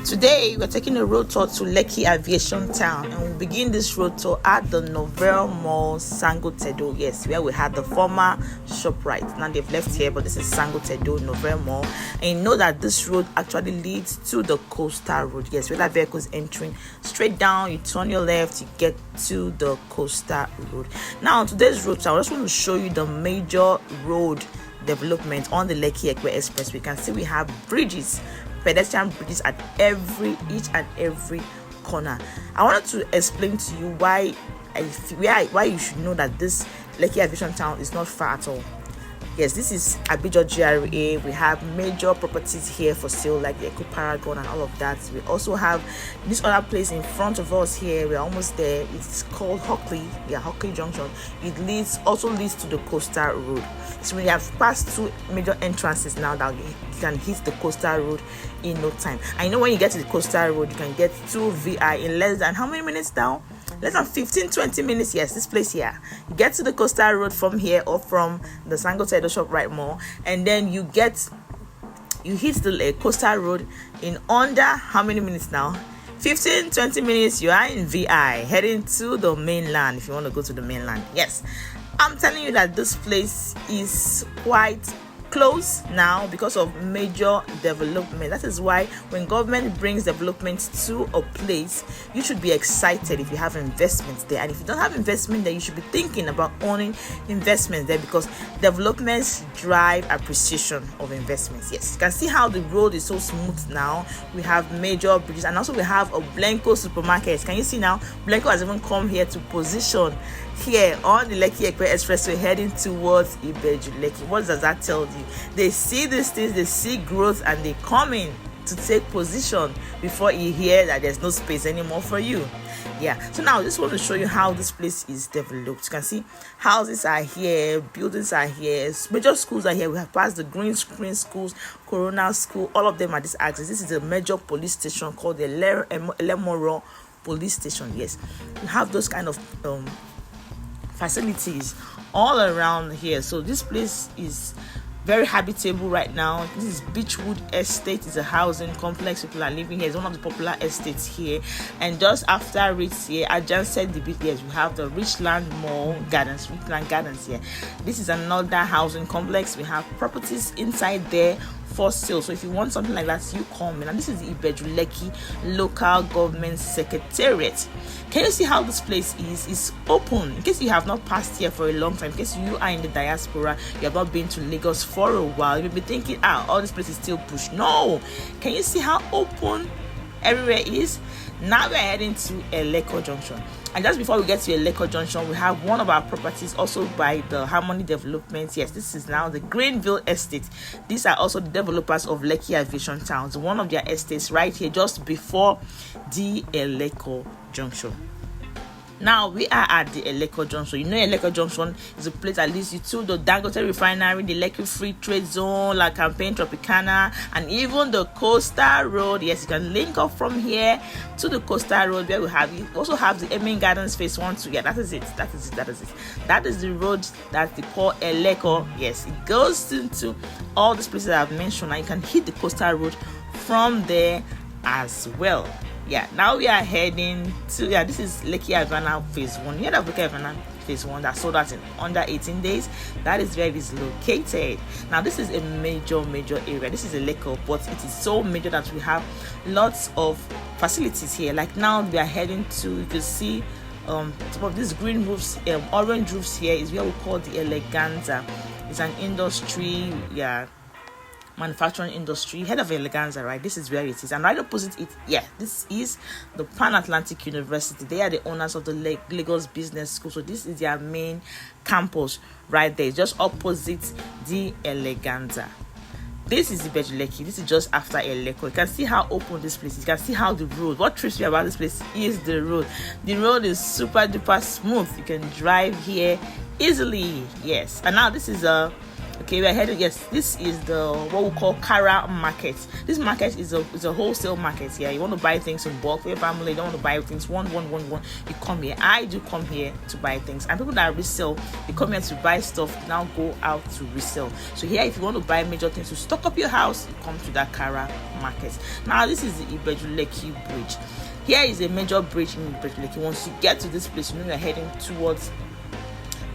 Today, we're taking a road tour to Lekki Aviation Town, and we'll begin this road tour at the Novare Mall, Sangotedo. Yes, where we had the former ShopRite. Now they've left here, but this is Sangotedo, Novare Mall. And you know that this road actually leads to the coastal road. Yes, where that vehicle is entering straight down, you turn your left, you get to the coastal road. Now, on today's road tour, I just want to show you the major road development on the Lekki Expressway. We can see we have bridges, pedestrian bridges at each and every corner. I wanted to explain to you why you should know that this Lekki Aviation Town is not far at all. Yes, this is Abijo GRA. We have major properties here for sale, like the Eco Paragon and all of that. We also have this other place in front of us here. We're almost there. It's called Hockley. Yeah, Hockley Junction. It also leads to the coastal road. So we have passed two major entrances now that you can hit the coastal road in no time. I know when you get to the coastal road, you can get to VI in less than how many minutes now? Less than 15-20 minutes. Yes, this place here. You get to the coastal road from here or from the Sangotedo ShopRite Mall, and then you hit the coastal road in under how many minutes now? 15-20 minutes. You are in VI, heading to the mainland if you want to go to the mainland. Yes, I'm telling you that this place is quite close now because of major development. That is why when government brings development to a place, you should be excited if you have investments there. And if you don't have investment there, you should be thinking about owning investments there, because developments drive appreciation of investments. Yes, you can see how the road is so smooth now. We have major bridges, and also we have a Blanco supermarket. Can you see now? Blanco has even come here to position here on the Lekki Expressway heading towards Ibeju, Lekki. What does that tell you? They see these things, they see growth, and they come in to take position before you hear that there's no space anymore for you. Yeah, so now I just want to show you how this place is developed. You can see houses are here, buildings are here, major schools are here. We have passed the green screen schools, Corona School, all of them are this axis. This is a major police station called the Eleko police station. Yes, we have those kind of facilities all around here. So this place is very habitable right now. This is Beachwood Estate. It's a housing complex. People are living here. It's one of the popular estates here. And just after it here, adjacent the bit, yes, we have the Richland Gardens here. This is another housing complex. We have properties inside there for sale. So if you want something like that, you come in. And this is the Ibeju Lekki Local Government Secretariat. Can you see how this place is? It's open. In case you have not passed here for a long time, in case you are in the diaspora, you have not been to Lagos for a while, you may be thinking, all this place is still pushed. No. Can you see how open everywhere is? Now we're heading to Eleko Junction. And just before we get to Eleko Junction, we have one of our properties also by the Harmony Development. Yes, this is now the Greenville Estate. These are also the developers of Lekki Aviation Town. One of their estates right here just before the Eleko Junction. Now we are at the Eleko Junction. You know, Eleko Junction is a place that leads you to the Dangote Refinery, the Lekki Free Trade Zone, La Campaign Tropicana, and even the Coastal Road. Yes, you can link up from here to the Coastal Road where we also have the Epe Gardens Phase 1, 2. Yeah, that is it. That is the road that they call Eleko. Yes, it goes into all these places I've mentioned, and you can hit the Coastal Road from there as well. Yeah, now we are heading to, this is Lekki Havana Phase 1. You heard of Lekki Havana Phase 1 that sold out in under 18 days? That is where it is located. Now, this is a major area. This is Eleko, but it is so major that we have lots of facilities here. Like now, we are heading to, you can see some of these green roofs, orange roofs here is where we call the Eleganza. It's an industry, manufacturing industry, head of Eleganza, right? This is where it is, and right opposite it, this is the Pan Atlantic University. They are the owners of the Lagos Business School, so this is their main campus right there, just opposite the Eleganza. This is Ibeju Lekki. This is just after Eleko. You can see how open this place is. You can see how the road, what trips me about this place is the road. The road is super duper smooth. You can drive here easily. Yes, and now this is Okay, we're headed. Yes, this is the what we call Kara market. This market is a wholesale market. Yeah, you want to buy things in bulk for your family. You don't want to buy things one. You come here. I do come here to buy things, and people that resell, they come here to buy stuff. Now go out to resell. So here, if you want to buy major things to stock up your house, you come to that Kara market. Now this is the Ibeju Lekki bridge. Here is a major bridge in Ibeju Lekki. Once you get to this place, you know you're heading towards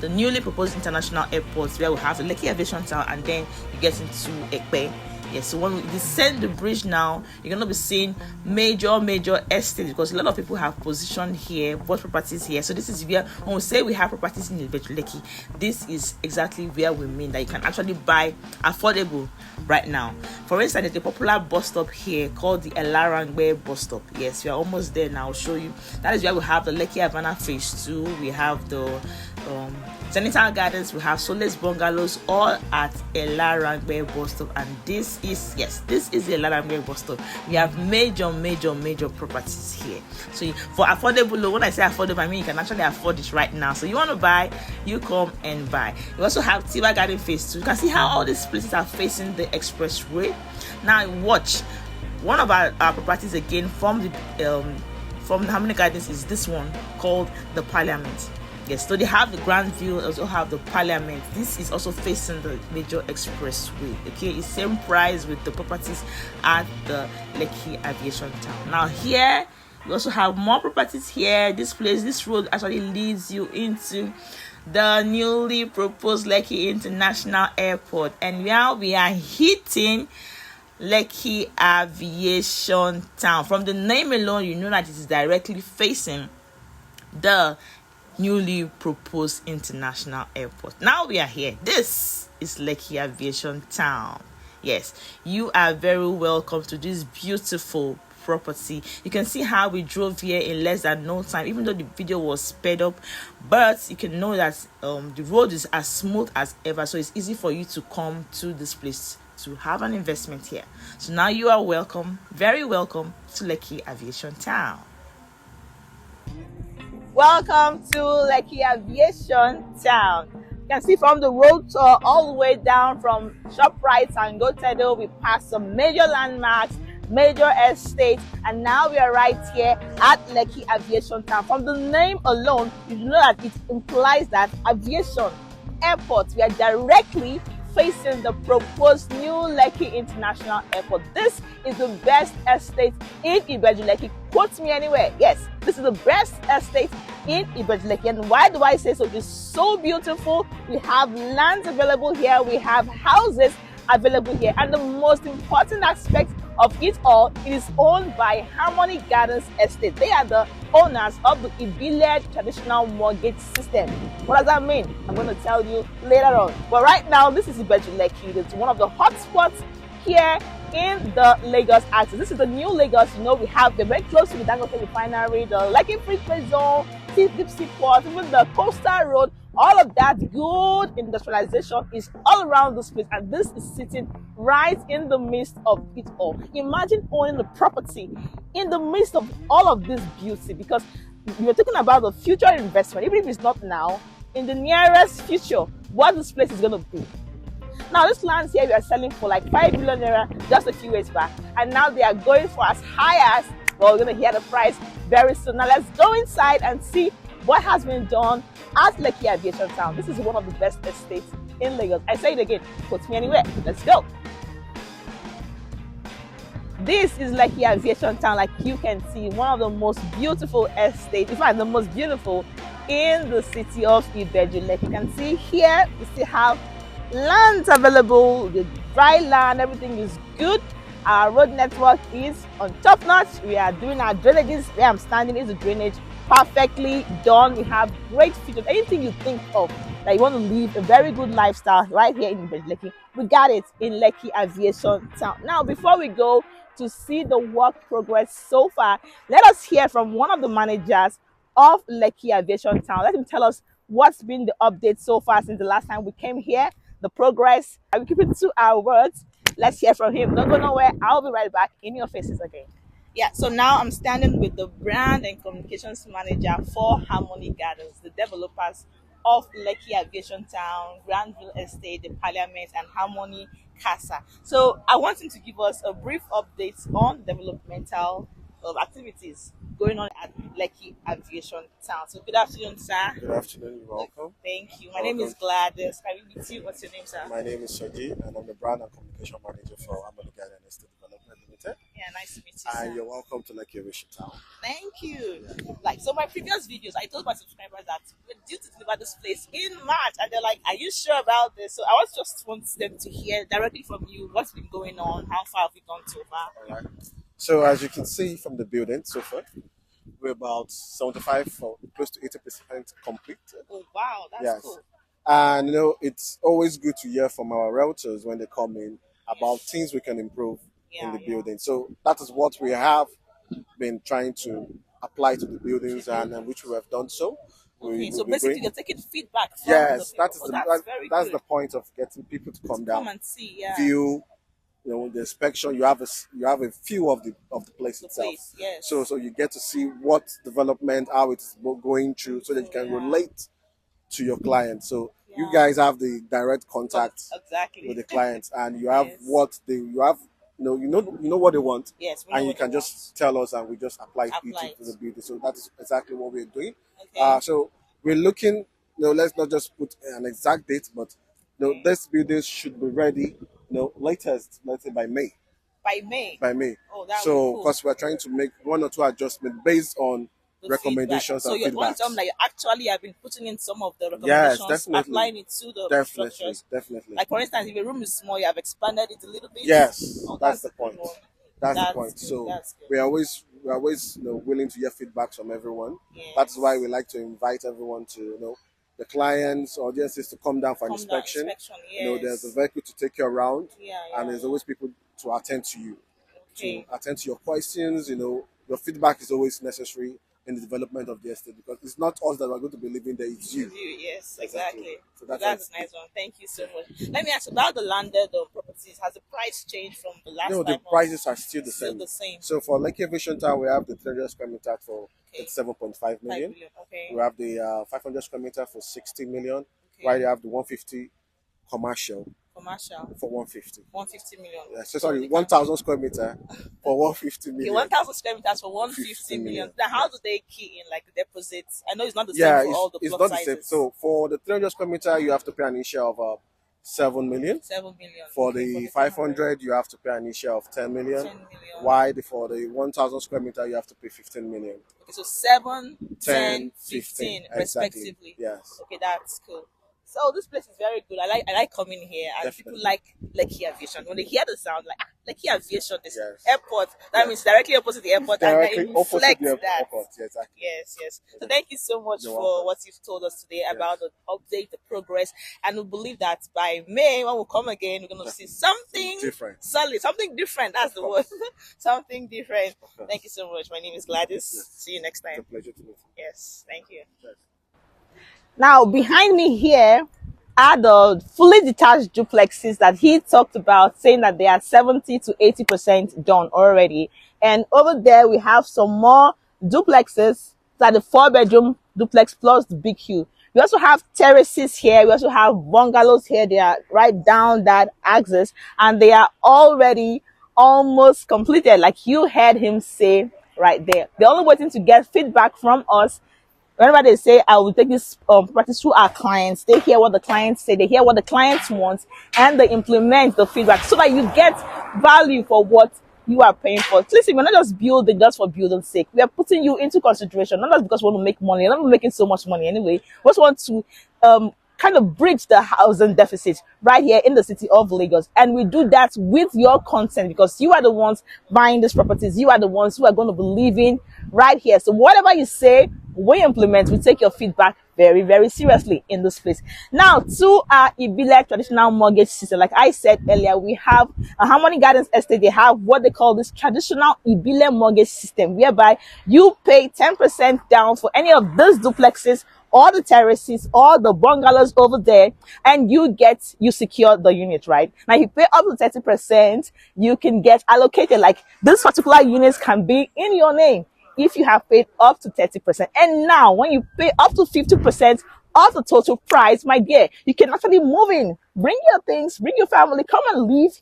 the newly proposed international airport, where we have the Lekki Aviation Town, and then you get into Epe. Yes, so when we descend the bridge now, you're going to be seeing major estates, because a lot of people have positioned here, bought properties here. So this is where, when we say we have properties in Ibeju Lekki, this is exactly where we mean that you can actually buy affordable right now. For instance, there's a popular bus stop here called the Elarangbe bus stop. Yes, we are almost there now. I'll show you. That is where we have the Lekki Havana phase 2. We have the Zenithal Gardens, we have Solace Bungalows, all at Elarangbe bus stop. And this is the Elarangbe bus stop. We have major properties here. So for affordable, when I say affordable, I mean you can actually afford it right now. So you want to buy, you come and buy. You also have Tiba Garden phase 2. You can see how all these places are facing the expressway. Now watch, one of our properties again from Harmony Gardens is this one called the Parliament. Yes, so they have the Grand View, also have the Parliament. This is also facing the major expressway. Okay, it's same price with the properties at the Lekki Aviation Town. Now here, we also have more properties here. This road actually leads you into the newly proposed Lekki International Airport. And now we are hitting Lekki Aviation Town. From the name alone, you know that it is directly facing the newly proposed international airport. Now we are here. This is Lekki Aviation Town. Yes, you are very welcome to this beautiful property. You can see how we drove here in less than no time, even though the video was sped up, but you can know that the road is as smooth as ever, so it's easy for you to come to this place to have an investment here. So now you are welcome, very welcome to Lekki Aviation Town. Welcome to Lekki Aviation Town. You can see from the road tour all the way down from ShopRite and Sangotedo, we passed some major landmarks, major estates, and now we are right here at Lekki Aviation Town. From the name alone, you know that it implies that aviation, airport, we are directly facing the proposed new Lekki International Airport. This is the best estate in Ibeju Lekki. Quote me anywhere. Yes, this is the best estate in Ibeju Lekki. And why do I say so? It's so beautiful. We have lands available here. We have houses available here. And the most important aspect of it all, it is owned by Harmony Gardens Estate. They are the owners of the Ibeju traditional mortgage system. What does that mean? I'm going to tell you later on. But right now, this is Ibeju Lekki. It's one of the hot spots here in the Lagos axis. This is the new Lagos. You know, we have the very close to the Dangote Refinery, the Lekki Free Trade Zone, Deep Sea Port, even the coastal road. All of that good industrialization is all around this place, and this is sitting right in the midst of it all. Imagine owning a property in the midst of all of this beauty, because we're talking about the future investment, even if it's not now, in the nearest future, what this place is going to be. Now, this land here we are selling for like 5 billion naira just a few years back, and now they are going for as high as, well, we're going to hear the price very soon. Now, let's go inside and see what has been done at Lekki Aviation Town. This is one of the best estates in Lagos. I say it again, put me anywhere. Let's go. This is Lekki Aviation Town. Like you can see, one of the most beautiful estates, in fact, the most beautiful in the city of Ibeju. Like you can see here, we still have lands available, the dry land, everything is good. Our road network is on top notch. We are doing our drainages. Where I'm standing is the drainage, perfectly done. We have great features. Anything you think of that you want to live a very good lifestyle right here in Lekki, we got it in Lekki Aviation Town. Now, before we go to see the work progress so far, let us hear from one of the managers of Lekki Aviation Town. Let him tell us what's been the update so far since the last time we came here, the progress. I will keep it to our words. Let's hear from him. Don't go nowhere. I'll be right back in your faces again. Yeah, so now I'm standing with the brand and communications manager for Harmony Gardens, the developers of Lekki Aviation Town, Granville Estate, the Parliament, and Harmony Casa. So I want him to give us a brief update on developmental activities going on at Lekki Aviation Town. So good afternoon, sir. Good afternoon, you're welcome. Thank you. My name is Gladys. Can we meet you? What's your name, sir? My name is Shoji, and I'm the brand and communication manager for Harmony Garden Estate Development Limited. Yeah, nice to meet you, sir. And you're welcome to Lekki Aviation Town. Thank you. Like, so my previous videos, I told my subscribers that we're due to deliver this place in March, and they're like, "Are you sure about this?" So I was just want them to hear directly from you what's been going on, how far have we gone so far. All right. So as you can see from the building so far, we're about 75 or close to 80% complete. Oh wow, that's Yes. cool. And it's always good to hear from our realtors when they come in about things we can improve in the building. So that is what we have been trying to apply to the buildings, and which we have done so. Okay, so basically you're taking feedback from Yes, the that people. is That's the point of getting people to come down, come and see, yeah. view, the inspection. You have a feel of the place The itself. place, yes. So you get to see what development, how it's going through, so that you can relate to your client. So you Yeah. guys have the direct contact Exactly. with the clients, and you have Yes. what you know what they want, Yes, we know and you what can they just tell us, and we just apply it Apply to the building. So that is exactly what we're doing. Okay. So we're looking. Let's not just put an exact date, but this building should be ready. Latest, let's say by May. By May. By May. Oh, that would be So cool. because we're trying to make one or two adjustments based on The recommendations feedback. So and you're one feedbacks. time that you actually have been putting in some of the recommendations, definitely. applying it to the Definitely, structures. definitely. Like for instance, if a room is small, you have expanded it a little bit. Yes, Oh, that's the a good point. one. That's the That's point. good, So that's good. we're always willing to hear feedbacks from everyone. Yes. That's why we like to invite everyone to the clients, audiences, to come down for an Come down, inspection. yes. There's a vehicle to take you around, Yeah, and there's always people to attend to you, Okay. to attend to your questions. Your feedback is always necessary in the development of the estate, because it's not us that are going to be living there, it's you. Yes, exactly. So That's that's a nice one. Thank you so much. Let me ask about the landed properties. Has the price changed from the last No, time? the prices are still the Still same. the same. So for Lekki Aviation Town, we have the 300 square meter for Okay. 7.5 5 million. million. Okay. We have the 500 square meter for 60 million. Okay. While you have the 150 commercial Commercial. for 150. 150 million. Yeah, so sorry, 1,000 square meter for 150 Okay, million. 1,000 square meters for 150 50 million. million. Now, how do they key in like the deposits? I know it's not the Yeah, same for all the it's block not the sizes. same. So for the 300 square meter, you have to pay an initial of 7 million. 7 million. For Okay, the 500, you have to pay an initial of 10 million. 10 million. While for the 1,000 square meter, you have to pay 15 million. Okay, so 7, 10, 10, 15 exactly. respectively. Yes. Okay, that's cool. So this place is very good. I like coming here, and Definitely. people like Lekki Aviation. When they hear the sound, like Lekki Aviation, this Yes. airport, that means directly opposite the airport, Directly and then opposite reflect the that. airport. Yeah, exactly. Yes. So thank you so much You're for welcome. what you've told us today about the update, the progress, and we believe that by May, when we come again, we're going to see something Different. solid, something different. That's the word. Something different. Of course. Thank you so much. My name is Gladys. Yes. See you next It's time. a pleasure to meet you. Yes, thank you. Yes. Now, behind me here are the fully detached duplexes that he talked about, saying that they are 70 to 80% done already. And over there, we have some more duplexes that the 4-bedroom duplex plus the big Q. We also have terraces here. We also have bungalows here. They are right down that axis, and they are already almost completed, like you heard him say right there. They're only waiting to get feedback from us. Whenever they say, I will take this practice through our clients, they hear what the clients say, they hear what the clients want, and they implement the feedback so that you get value for what you are paying for. Listen, we're not just building just for building's sake. We are putting you into consideration, not just because we want to make money. We're not making so much money anyway. We just want to kind of bridge the housing deficit right here in the city of Lagos. And we do that with your consent, because you are the ones buying these properties. You are the ones who are going to be living right here. So whatever you say, we implement. We take your feedback very, very seriously in this place. Now, to our Ibile traditional mortgage system, like I said earlier, we have a Harmony Gardens Estate. They have what they call this traditional Ibile mortgage system, whereby you pay 10% down for any of these duplexes or the terraces or the bungalows over there, and you secure the unit, right? Now, if you pay up to 30%, you can get allocated. Like, this particular units can be in your name if you have paid up to 30%. And now, when you pay up to 50% of the total price, my dear, you can actually move in, bring your things, bring your family, come and live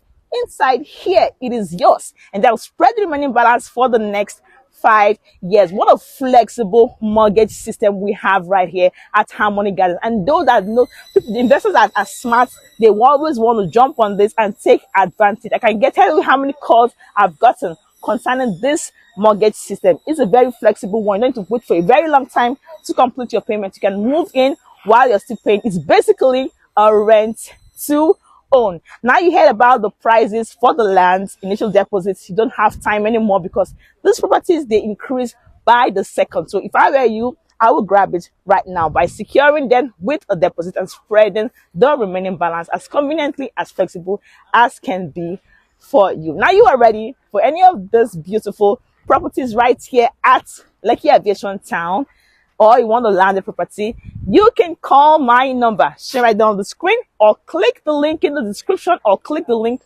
inside here. It is yours, and that will spread the remaining balance for the next 5 years. What a flexible mortgage system we have right here at Harmony Gardens. And those that know, the investors are smart, they always want to jump on this and take advantage. I can tell you how many calls I've gotten concerning this mortgage system. It's a very flexible one. You don't need to wait for a very long time to complete your payment. You can move in while you're still paying. It's basically a rent to own. Now you heard about the prices for the lands, initial deposits. You don't have time anymore because these properties, they increase by the second. So if I were you, I would grab it right now by securing them with a deposit and spreading the remaining balance as conveniently, as flexible as can be for you. Now you are ready for any of these beautiful properties right here at Lekki Aviation Town, or you want to land a property, you can call my number, share right down the screen, or click the link in the description, or click the link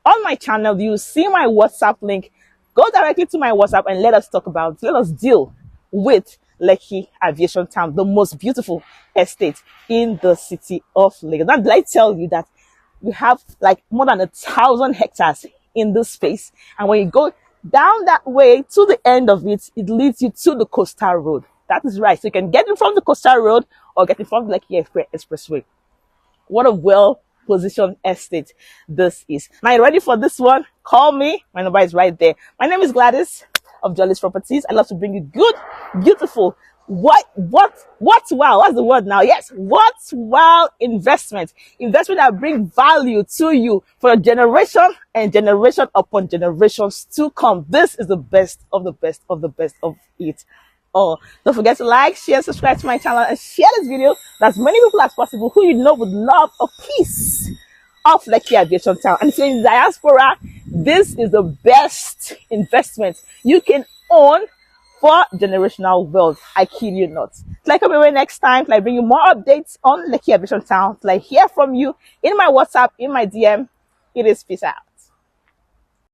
on my channel. You see my WhatsApp link. Go directly to my WhatsApp and let us deal with Lekki Aviation Town, the most beautiful estate in the city of Lagos. Now, did I tell you that we have like more than 1,000 hectares in this space? And when you go down that way to the end of it, it leads you to the coastal road. That is right. So you can get in from the coastal road or get in from the Lekki Expressway. What a well-positioned estate this is. Now, you ready for this one? Call me. My number is right there. My name is Gladys of Jolly's Properties. I love to bring you good, beautiful, what's the word now? Yes, what's wow investment that bring value to you for a generation and generation upon generations to come. This is the best of the best of the best of it. Oh, don't forget to like, share, subscribe to my channel, and share this video that as many people as possible who you know would love a piece of Lekki Aviation Town. And if you're in diaspora, this is the best investment you can own for generational wealth. I kid you not. Till I come away next time, till I bring you more updates on Lekki Aviation Town, till I hear from you in my WhatsApp, in my DM. It is peace out.